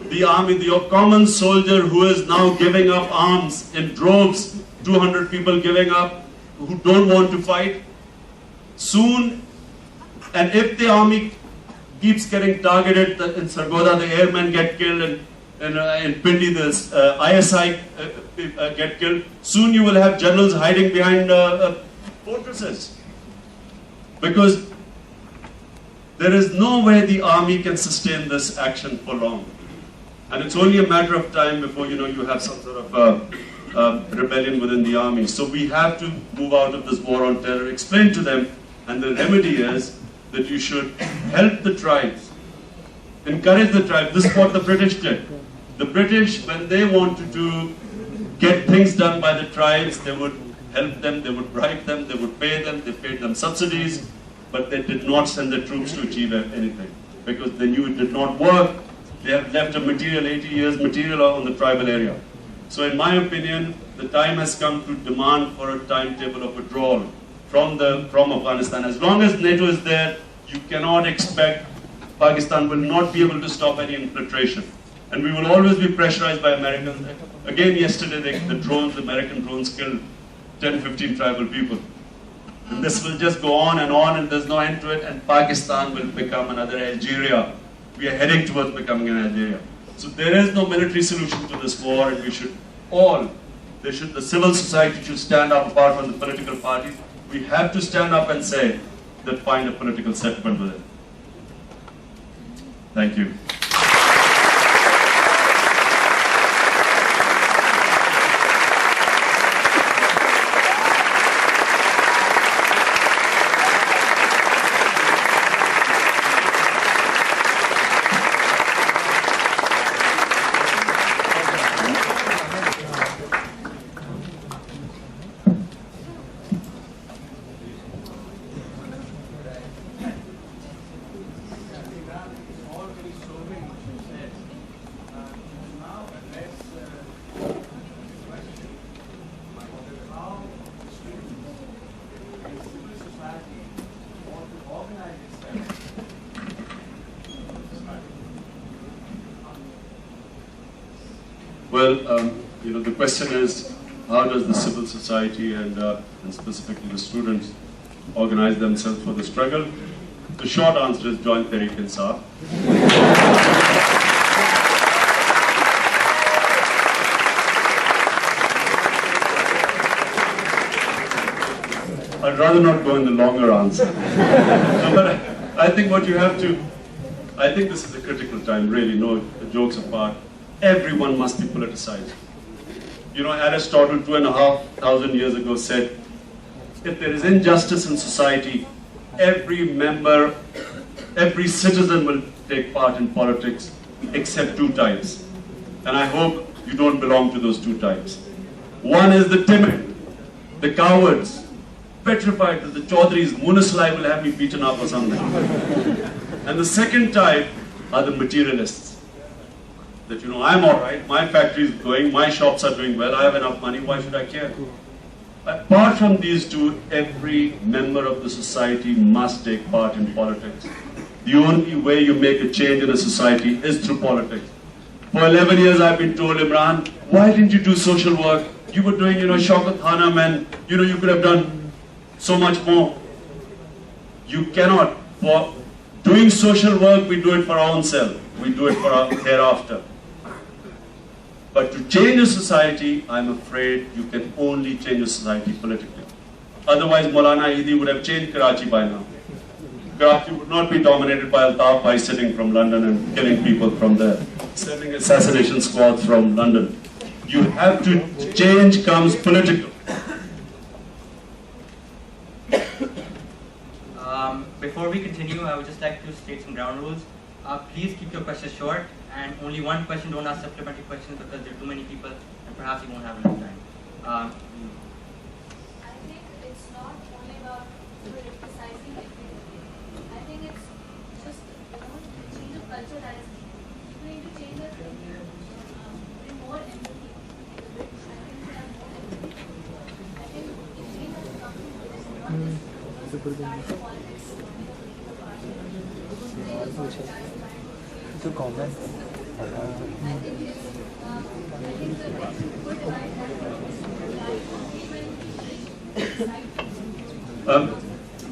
The army, the common soldier who is now giving up arms in droves, 200 people giving up, who don't want to fight, soon, and if the army keeps getting targeted, in Sargodha the airmen get killed, and in Pindi the ISI get killed, soon you will have generals hiding behind fortresses. Because there is no way the army can sustain this action for long. And it's only a matter of time before you have some sort of rebellion within the army. So we have to move out of this war on terror, explain to them, and the remedy is that you should help the tribes, encourage the tribes. This is what the British did. The British, when they wanted to get things done by the tribes, they would help them, they would bribe them, they would pay them, they paid them subsidies, but they did not send the troops to achieve anything because they knew it did not work. They have left a 80 years material on the tribal area. So in my opinion, the time has come to demand for a timetable of withdrawal from Afghanistan. As long as NATO is there, you cannot expect Pakistan will not be able to stop any infiltration. And we will always be pressurized by Americans. Again, yesterday, the American drones killed 10, 15 tribal people. And this will just go on, and there's no end to it, and Pakistan will become another Algeria. We are heading towards becoming an Algeria. So there is no military solution to this war, and the civil society should stand up apart from the political parties. We have to stand up and say that find a political settlement with it. Thank you. the question is, how does the civil society and specifically the students organize themselves for the struggle? The short answer is join Tehreek-e-Insaf. I'd rather not go in the longer answer. No, but I think what you have to, I think this is a critical time, really, no jokes apart. Everyone must be politicized. You know, Aristotle 2,500 years ago said, if there is injustice in society, every member, every citizen will take part in politics, except two types. And I hope you don't belong to those two types. One is the timid, the cowards, petrified that the Chaudhry's Munislai will have me beaten up or something. And the second type are the materialists. That, you know, I'm all right, my factory is going, my shops are doing well, I have enough money, why should I care? Apart from these two, every member of the society must take part in politics. The only way you make a change in a society is through politics. For 11 years I've been told, Imran, why didn't you do social work? You were doing, you know, Shaukat Khanam, and, you know, you could have done so much more. You cannot. For doing social work, we do it for our own self. We do it for our hereafter. But to change a society, I'm afraid you can only change a society politically. Otherwise, Maulana Eidi would have changed Karachi by now. Karachi would not be dominated by Altaf by sitting from London and killing people from there, sending assassination squads from London. You have to, change comes political. Before we continue, I would just like to state some ground rules. Please keep your questions short, and only one question. Don't ask supplementary questions because there are too many people and perhaps you won't have enough time. I think it's not only about criticizing everything. I think it's just change of culture that is key. People need to change their thinking, bring more empathy. I think we have more empathy. I think if change has to come from this, not just start politics. To comment.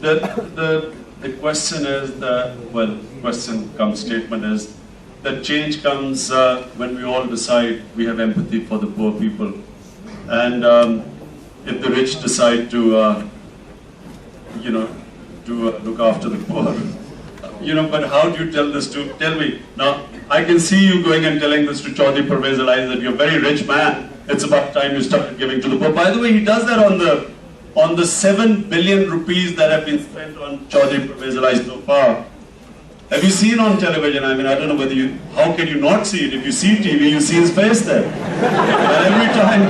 The question is question comes statement is that change comes when we all decide we have empathy for the poor people, and if the rich decide to look after the poor. But how do you tell this to, tell me, now, I can see you going and telling this to Chaudhry Pervez Ali that you're a very rich man, it's about time you started giving to the poor. By the way, he does that on the 7 billion rupees that have been spent on Chaudhry Pervez Ali so far. Have you seen on television? I mean, I don't know whether how can you not see it? If you see TV, you see his face there. And every time,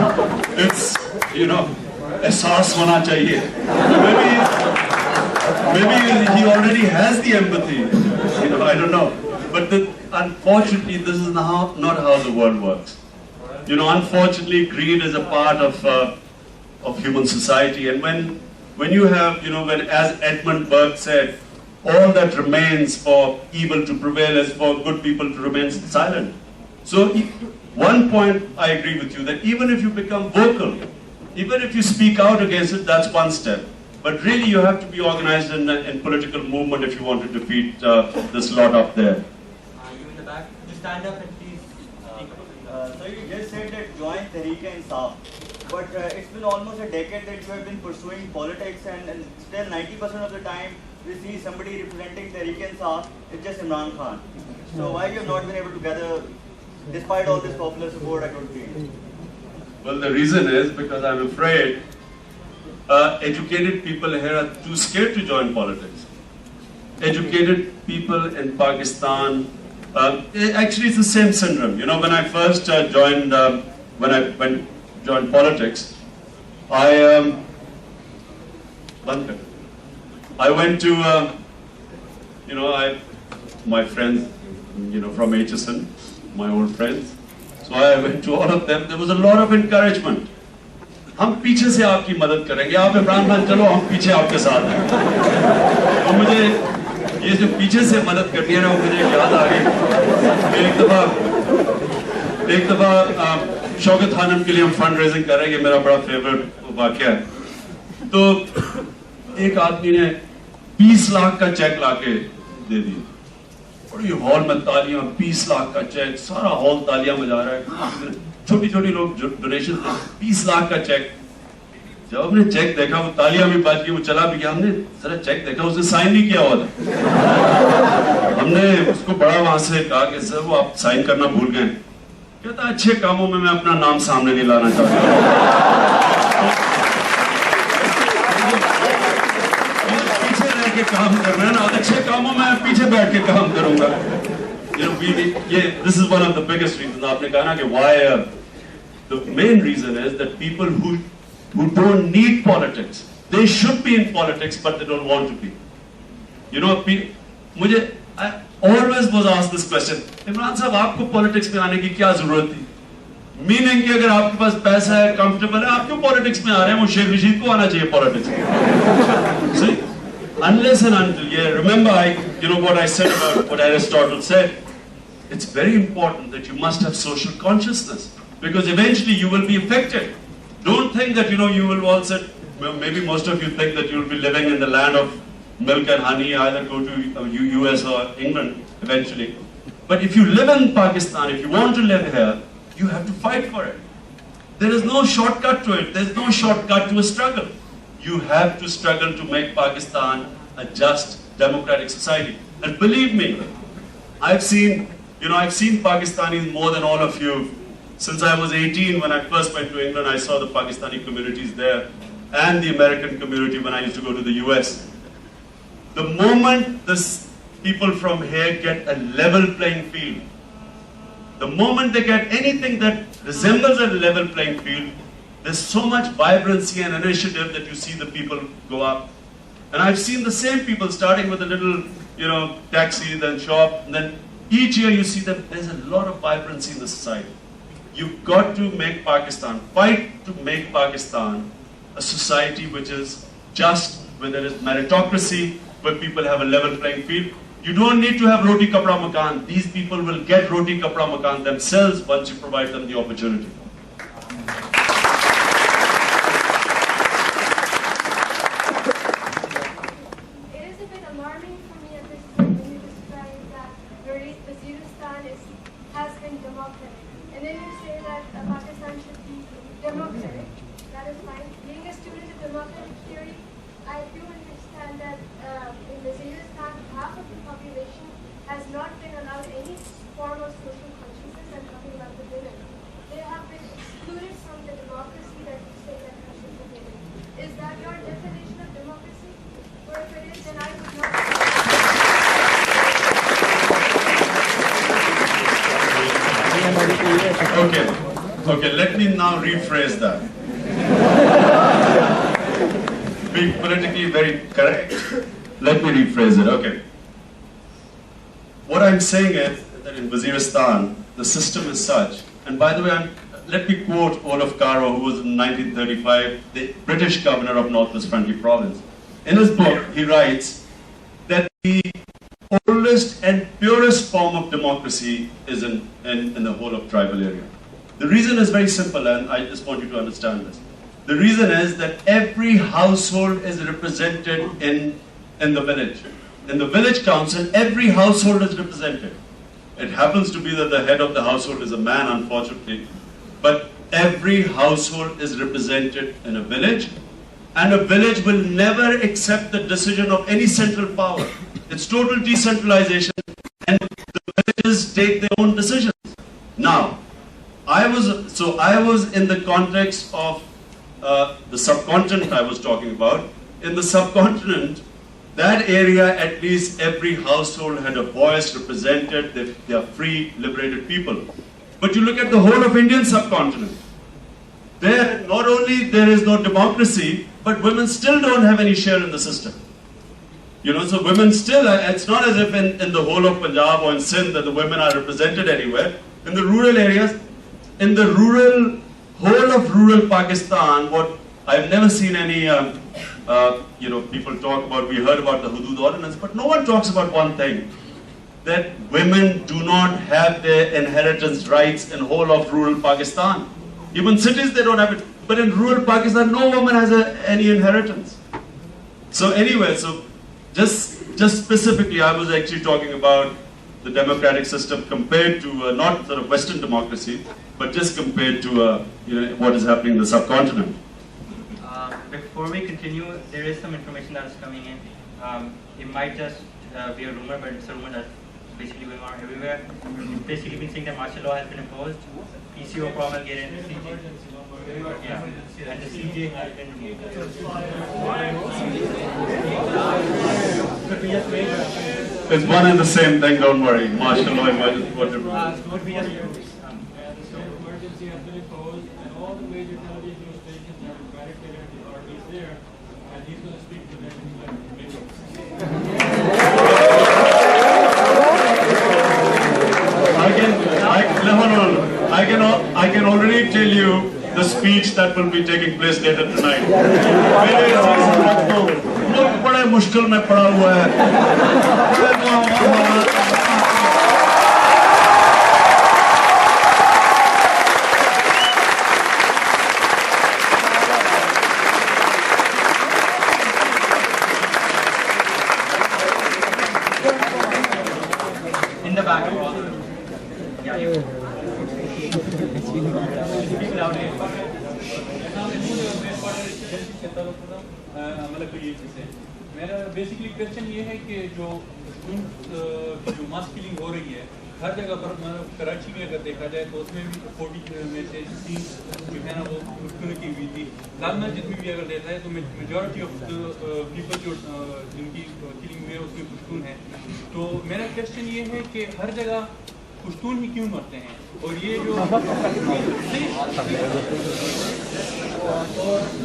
it's, ehsaas hona chahiye. Maybe he already has the empathy, I don't know. But unfortunately, this is not how the world works. Unfortunately, greed is a part of human society. And when you have, when, as Edmund Burke said, all that remains for evil to prevail is for good people to remain silent. So one point I agree with you, that even if you become vocal, even if you speak out against it, that's one step. But really, you have to be organized in political movement if you want to defeat this lot up there. You in the back, just stand up and please speak. So you just said that join Tehreek-e-Insaf, but it's been almost a decade that you have been pursuing politics, and still 90% of the time we see somebody representing Tehreek-e-Insaf, it's just Imran Khan. So why you have not been able to gather, despite all this popular support, I don't feel? Well, the reason is because I'm afraid educated people here are too scared to join politics. Educated people in Pakistan, actually it's the same syndrome. When I first joined politics, I went to, my friends, from HSN, my old friends. So I went to all of them. There was a lot of encouragement. हम पीछे से आपकी मदद करेंगे, आप इमरान खान चलो, हम पीछे आपके साथ हैं। और मुझे ये जो पीछे से मदद करनी है ना, मुझे याद आ गई। एक दफा एक दफा शौकत खानम के लिए हम फंड रेजिंग कर रहे हैं, ये मेरा बड़ा फेवरेट वाकया है। तो एक आदमी ने 20 लाख का चेक लाके दे दिया और ये हॉल में तालियां, 20 लाख का चेक, सारा हॉल तालियां बजा रहा है, छोटी छोटी लोग डोनेशन दे, 20 लाख का चेक। जब हमने चेक देखा, वो तालियां भी बज गई, वो चला भी गया, हमने जरा चेक देखा, उसने साइन नहीं किया हुआ था। हमने उसको बड़ा वहां से कहा कि सर वो आप साइन करना भूल गए। कहता अच्छे कामों में मैं अपना नाम सामने नहीं लाना चाहता। पीछे रह के काम करना है ना, अच्छे कामों में मैं पीछे बैठ के काम करूंगा। This is one of the biggest reasons. आपने कहा ना कि why the main reason is that people who don't need politics, they should be in politics but they don't want to be. You know, I always was asked this question, Imran साहब आपको politics में आने की क्या जरूरत थी? Meaning कि अगर आपके पास पैसा है, कंफर्टेबल है, आप क्यों पॉलिटिक्स में आ रहे हैं? वो शेख रशीद को आना चाहिए पॉलिटिक्स में। See, unless and until, remember what I said about what Aristotle said. It's very important that you must have social consciousness because eventually you will be affected. Don't think that you will also, maybe most of you think that you will be living in the land of milk and honey, either go to US or England eventually. But if you live in Pakistan, if you want to live here, you have to fight for it. There is no shortcut to it. There is no shortcut to a struggle. You have to struggle to make Pakistan a just, democratic society. And believe me, I've seen Pakistanis more than all of you. Since I was 18, when I first went to England, I saw the Pakistani communities there and the American community when I used to go to the US. The moment the people from here get a level playing field, the moment they get anything that resembles a level playing field, there's so much vibrancy and initiative that you see the people go up. And I've seen the same people starting with a little, taxi, then shop, and then each year you see that there's a lot of vibrancy in the society. You've got to make Pakistan, fight to make Pakistan a society which is just, where there is meritocracy, where people have a level playing field. You don't need to have roti kapda makan. These people will get roti kapda makan themselves once you provide them the opportunity. It is a bit alarming for me at this point when you describe that Waziristan has been democratic. And then you say that Pakistan should be democratic. That is fine. Being a student of democratic theory, I do understand that in Waziristan, half of the population has not been allowed any form of social consciousness. I'm talking about the women. They have been excluded from the democracy that you say that should be given. Is that your definition of democracy? Or if it is, then I would not. Okay, let me now rephrase that. Being politically very correct, let me rephrase it, okay. What I'm saying is that in Waziristan, the system is such, and by the way, let me quote Olaf Caro, who was in 1935, the British governor of Northwest Friendly Province. In his book, he writes that the oldest and purest form of democracy is in the whole of tribal area. The reason is very simple, and I just want you to understand this. The reason is that every household is represented in the village. In the village council, every household is represented. It happens to be that the head of the household is a man, unfortunately, but every household is represented in a village, and a village will never accept the decision of any central power. It's total decentralization, and the villages take their own decisions. Now, I was in the context of the subcontinent I was talking about. In the subcontinent, that area, at least every household had a voice represented. They are free, liberated people. But you look at the whole of Indian subcontinent. There, not only there is no democracy, but women still don't have any share in the system. So women still, it's not as if in the whole of Punjab or in Sindh that the women are represented anywhere. In the rural areas, in the whole of rural Pakistan, what I've never seen any, people talk about, we heard about the Hudud ordinance, but no one talks about one thing. that women do not have their inheritance rights in whole of rural Pakistan. Even cities they don't have it, but in rural Pakistan no woman has any inheritance. So anyway, so just specifically I was actually talking about the democratic system compared to not sort of Western democracy, but just compared to what is happening in the subcontinent. Before we continue, there is some information that is coming in. It might just be a rumor, but it's a rumor that's basically going on everywhere. We've basically been saying that martial law has been imposed. PCO promulgated and the CJ. Yeah, and the CJ has been removed. Could we just wait? It's one and the same thing, don't worry. Martial law, whatever. Could we just Emergency has been imposed, and all the major television stations have barricaded the authorities there, and he's going to speak to them like videos. I can already tell you the speech that will be taking place later tonight. बड़े मुश्किल में पड़ा हुआ है. in the back of all the yeah, you. Speak loudly. मेरा basically question ये है कि जो मास किलिंग हो रही है हर जगह पर, मतलब कराची में अगर देखा जाए तो उसमें भी 40 में से 30 जो है ना वो पुश्तून की हुई थी. लाल मस्जिद में भी अगर देखा जाए तो मेजॉरिटी ऑफ पीपल जो जिनकी किलिंग हुई है उसमें पुश्तून है. तो मेरा क्वेश्चन ये है कि हर जगह पुश्तून ही क्यों मरते हैं, और ये जो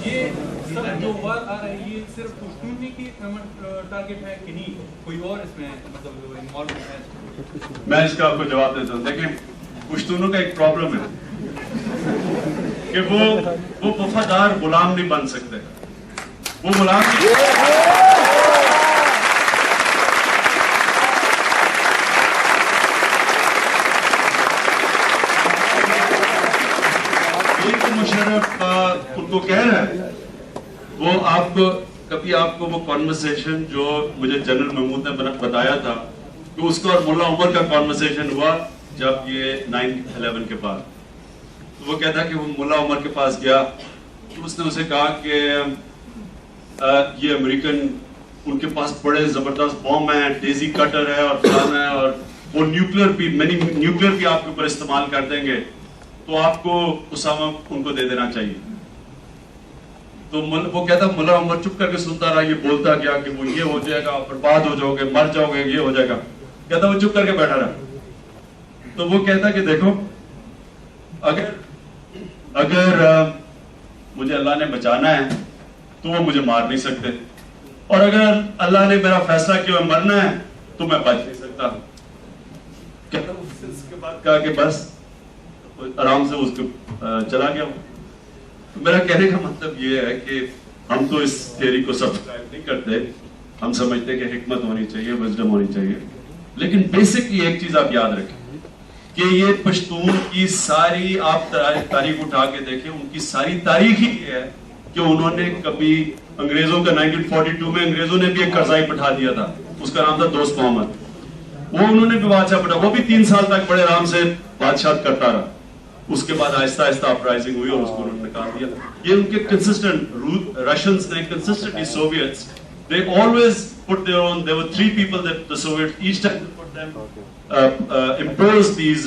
ये सब जो वार आ रहा है ये सिर्फ पुश्तून की टारगेट है कि नहीं कोई और इसमें मतलब इन्वॉल्व है? मैं इसका आपको जवाब देता हूँ. देखिए, पुश्तूनों का एक प्रॉब्लम है कि वो वफादार गुलाम नहीं बन सकते. वो गुलाम मुशर्रफ उनको कह रहा है, वो आपको कभी आपको वो कॉन्वर्सेशन जो मुझे जनरल महमूद ने बताया था कि उसका और मुल्ला उमर का कॉन्वर्सेशन हुआ जब ये 9/11 के बाद. तो वो कहता कि वो मुल्ला उमर के पास गया तो उसने उसे कहा कि ये अमेरिकन उनके पास बड़े जबरदस्त बॉम्ब हैं, डेजी कटर है और फलाना है, और वो न्यूक्लियर भी आपके ऊपर इस्तेमाल कर देंगे, तो आपको उसामा उनको दे देना चाहिए. तो वो कहता मुल्ला उमर चुप करके सुनता रहा. ये बोलता क्या कि वो ये हो जाएगा, बर्बाद हो जाओगे, मर जाओगे, ये हो जाएगा. कहता वो चुप करके बैठा रहा. तो वो कहता कि देखो, अगर मुझे अल्लाह ने बचाना है तो वो मुझे मार नहीं सकते, और अगर अल्लाह ने मेरा फैसला किया मरना है तो मैं बच नहीं सकता. कहता उसके बाद कहा कि बस आराम से उसको चला गया. तो मेरा कहने का मतलब ये है कि हम तो इस थ्योरी को सब्सक्राइब नहीं करते. हम समझते हैं कि हिकमत होनी चाहिए, विजडम होनी चाहिए, लेकिन बेसिकली एक चीज आप याद रखें कि ये पश्तून की सारी आप तारीख उठा के देखें, उनकी सारी तारीख ही ये है कि उन्होंने कभी अंग्रेजों का 1942 में अंग्रेजों ने भी एक कर्जाई बैठा दिया था, उसका नाम था दोस्त मोहम्मद. वो उन्होंने भी बादशाह बैठा, वो भी 3 साल तक बड़े आराम से बादशाह करता रहा. उसके बाद आहिस्ता आहिस्ता अपराइजिंग हुई और उसको उन्होंने निकाल दिया. ये उनके कंसिस्टेंट रशियंस ने consistently Soviets they always put their own. There were 3 people that the Soviets each time they put them imposed these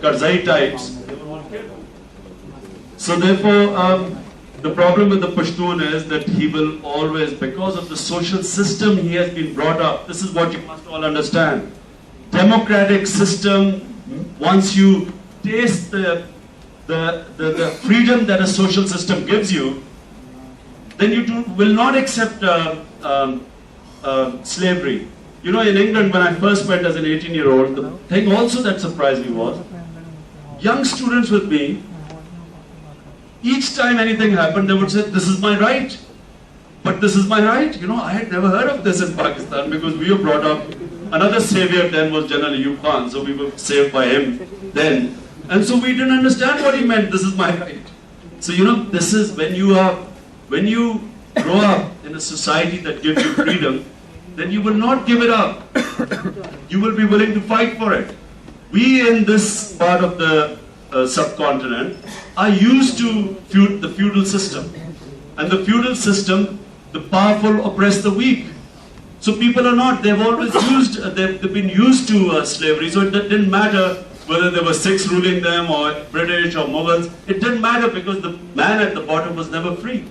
Karzai types. So therefore the problem with the Pashtun is that he will always, because of the social system he has been brought up, this is what you must all understand. Democratic system, once you taste the freedom that a social system gives you, then you will not accept slavery. You know, in England, when I first went as an 18-year-old, the thing also that surprised me was, young students with me, each time anything happened, they would say, this is my right. But this is my right. You know, I had never heard of this in Pakistan because we were brought up another savior then was General Ayub Khan, so we were saved by him then. And so we didn't understand what he meant, this is my right. So this is when you grow up in a society that gives you freedom, then you will not give it up. You will be willing to fight for it. We in this part of the subcontinent are used to the feudal system. And the feudal system, the powerful oppress the weak. So people are not, they've always used, they've been used to slavery, so it didn't matter whether there were Sikhs ruling them or British or Mughals. It didn't matter because the man at the bottom was never free.